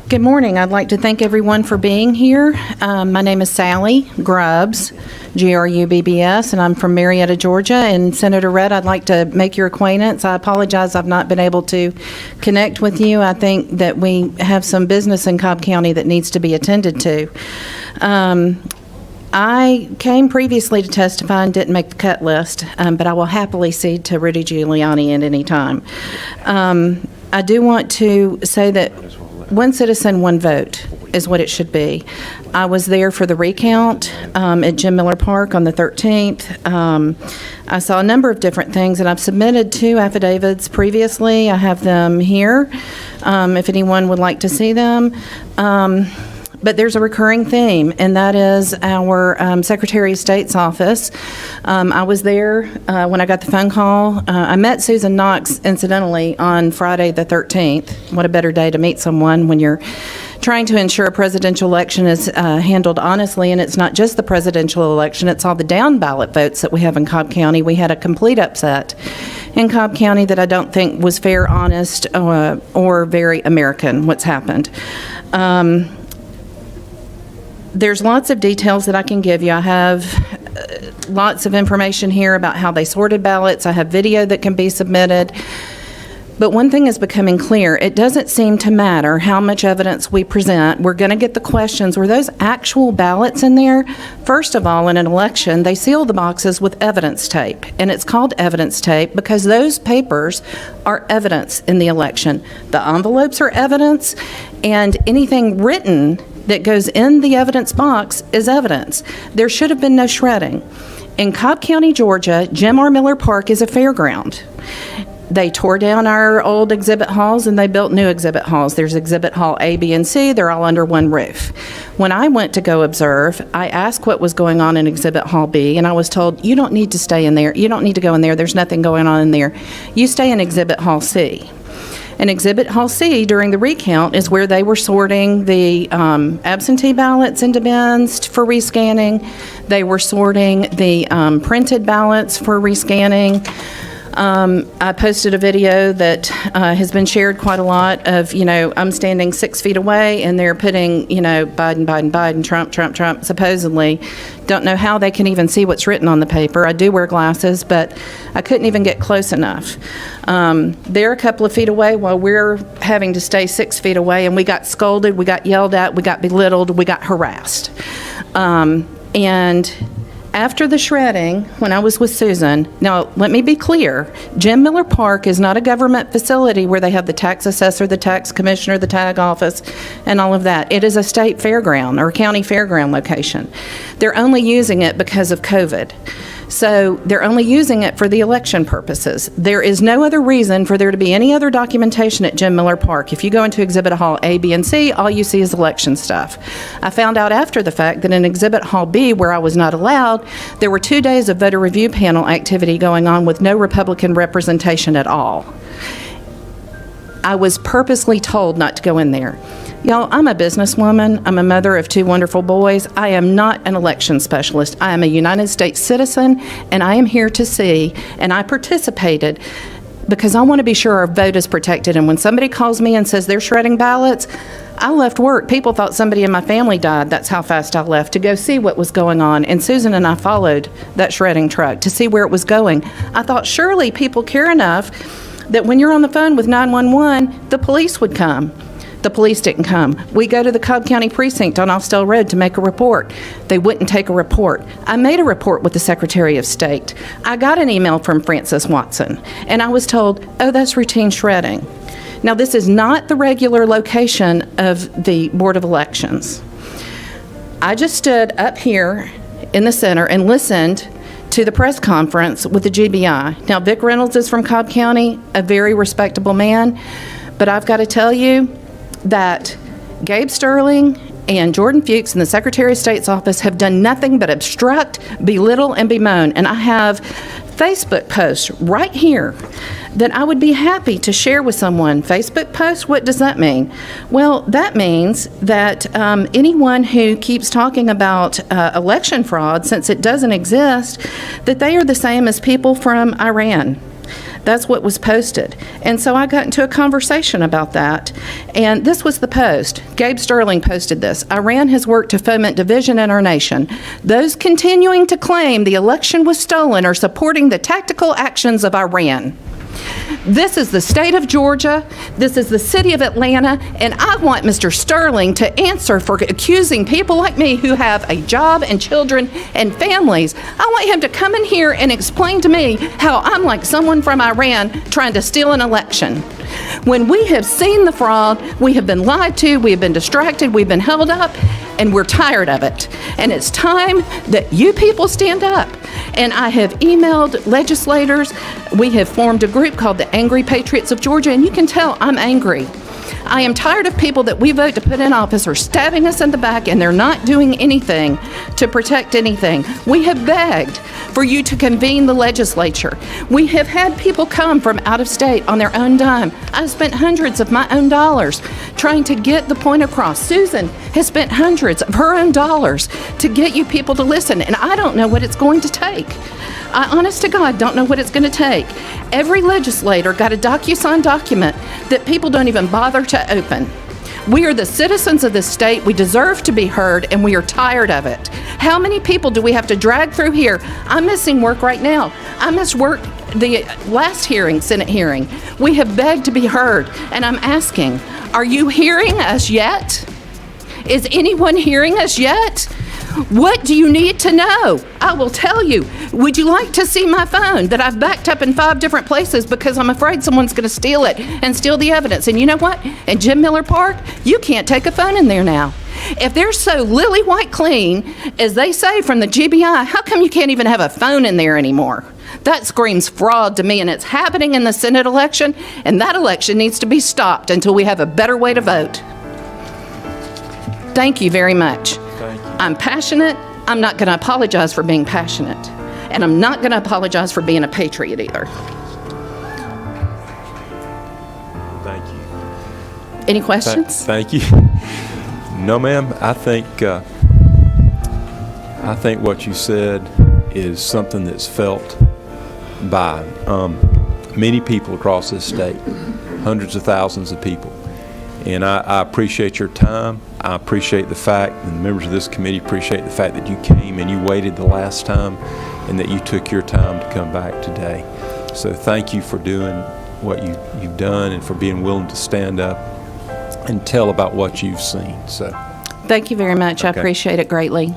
Good morning. I'd like to thank everyone for being here. My name is Sally Grubbs, Grubbs, and I'm from Marietta, Georgia. And Senator Redd, I'd like to make your acquaintance. I apologize I've not been able to connect with you. I think that we have some business in Cobb County that needs to be attended to. I came previously to testify and didn't make the cut list, but I will happily cede to Rudy Giuliani at any time. I do want to say that one citizen, one vote is what it should be. I was there for the recount at Jim Miller Park on the 13th. I saw a number of different things, and I've submitted 2 affidavits previously. I have them here if anyone would like to see them. But there's a recurring theme, and that is our Secretary of State's office. I was there when I got the phone call. I met Susan Knox, incidentally, on Friday the 13th. What a better day to meet someone when you're trying to ensure a presidential election is handled honestly, and it's not just the presidential election, it's all the down ballot votes that we have in Cobb County. We had a complete upset in Cobb County that I don't think was fair, honest, or very American, what's happened. There's lots of details that I can give you. I have lots of information here about how they sorted ballots. I have video that can be submitted. But one thing is becoming clear. It doesn't seem to matter how much evidence we present. We're going to get the questions. Were those actual ballots in there? First of all, in an election, they seal the boxes with evidence tape. And it's called evidence tape because those papers are evidence in the election. The envelopes are evidence, and anything written that goes in the evidence box is evidence. There should have been no shredding. In Cobb County, Georgia, Jim R. Miller Park is a fairground. They tore down our old exhibit halls and they built new exhibit halls. There's exhibit hall A, B, and C. They're all under one roof. When I went to go observe, I asked what was going on in exhibit hall B, and I was told, you don't need to stay in there. You don't need to go in there. There's nothing going on in there. You stay in exhibit hall C. And Exhibit Hall C during the recount is where they were sorting the absentee ballots into bins for rescanning. They were sorting the printed ballots for rescanning. I posted a video that has been shared quite a lot of, I'm standing 6 feet away and they're putting, Biden, Biden, Biden, Trump, Trump, Trump, supposedly. Don't know how they can even see what's written on the paper. I do wear glasses, but I couldn't even get close enough. They're a couple of feet away while we're having to stay 6 feet away, and we got scolded, we got yelled at, we got belittled, we got harassed. And after the shredding, when I was with Susan, now let me be clear, Jim Miller Park is not a government facility where they have the tax assessor, the tax commissioner, the tag office, and all of that. It is a state fairground or county fairground location. They're only using it because of COVID. So they're only using it for the election purposes. There is no other reason for there to be any other documentation at Jim Miller Park. If you go into Exhibit Hall A, B, and C, all you see is election stuff. I found out after the fact that in Exhibit Hall B, where I was not allowed, there were 2 days of voter review panel activity going on with no Republican representation at all. I was purposely told not to go in there. Y'all, I'm a businesswoman. I'm a mother of 2 wonderful boys. I am not an election specialist. I am a United States citizen, and I am here to see, and I participated because I want to be sure our vote is protected. And when somebody calls me and says they're shredding ballots, I left work. People thought somebody in my family died. That's how fast I left to go see what was going on. And Susan and I followed that shredding truck to see where it was going. I thought surely people care enough that when you're on the phone with 911, the police would come. The police didn't come. We go to the Cobb County Precinct on Austell Road to make a report. They wouldn't take a report. I made a report with the Secretary of State. I got an email from Francis Watson, and I was told, oh, that's routine shredding. Now, this is not the regular location of the Board of Elections. I just stood up here in the center and listened to the press conference with the GBI. Now, Vic Reynolds is from Cobb County, a very respectable man, but I've got to tell you, that Gabe Sterling and Jordan Fuchs in the Secretary of State's office have done nothing but obstruct, belittle, and bemoan. And I have Facebook posts right here that I would be happy to share with someone. Facebook posts, what does that mean? Well, that means that anyone who keeps talking about election fraud, since it doesn't exist, that they are the same as people from Iran. That's what was posted. And so I got into a conversation about that. And this was the post. Gabe Sterling posted this. Iran has worked to foment division in our nation. Those continuing to claim the election was stolen are supporting the tactical actions of Iran. This is the state of Georgia. This is the city of Atlanta. And I want Mr. Sterling to answer for accusing people like me who have a job and children and families. I want him to come in here and explain to me how I'm like someone from Iran trying to steal an election. When we have seen the fraud, we have been lied to, we have been distracted, we've been held up, and we're tired of it. And it's time that you people stand up. And I have emailed legislators. We have formed a group called the Angry Patriots of Georgia, and you can tell I'm angry. I am tired of people that we vote to put in office are stabbing us in the back, and they're not doing anything to protect anything. We have begged for you to convene the legislature. We have had people come from out of state on their own dime. I've spent hundreds of my own dollars trying to get the point across. Susan has spent hundreds of her own dollars to get you people to listen, and I don't know what it's going to take. I, honest to God, don't know what it's going to take. Every legislator got a DocuSign document that people don't even bother to open. We are the citizens of this state. We deserve to be heard, and we are tired of it. How many people do we have to drag through here? I'm missing work right now. I missed work the last hearing, Senate hearing. We have begged to be heard, and I'm asking, are you hearing us yet? Is anyone hearing us yet? What do you need to know? I will tell you. Would you like to see my phone that I've backed up in 5 different places because I'm afraid someone's going to steal it and steal the evidence? And you know what? In Jim Miller Park, you can't take a phone in there now. If they're so lily white clean, as they say from the GBI, how come you can't even have a phone in there anymore? That screams fraud to me, and it's happening in the Senate election, and that election needs to be stopped until we have a better way to vote. Thank you very much. Thank you. I'm passionate. I'm not going to apologize for being passionate. And I'm not going to apologize for being a patriot either. Thank you. Any questions? Thank you. No, ma'am. I think what you said is something that's felt by many people across this state, hundreds of thousands of people. And I appreciate your time. I appreciate the fact, and the members of this committee appreciate the fact that you came and you waited the last time and that you took your time to come back today. So thank you for doing what you've done and for being willing to stand up and tell about what you've seen. So Thank you very much. I Okay. appreciate it greatly.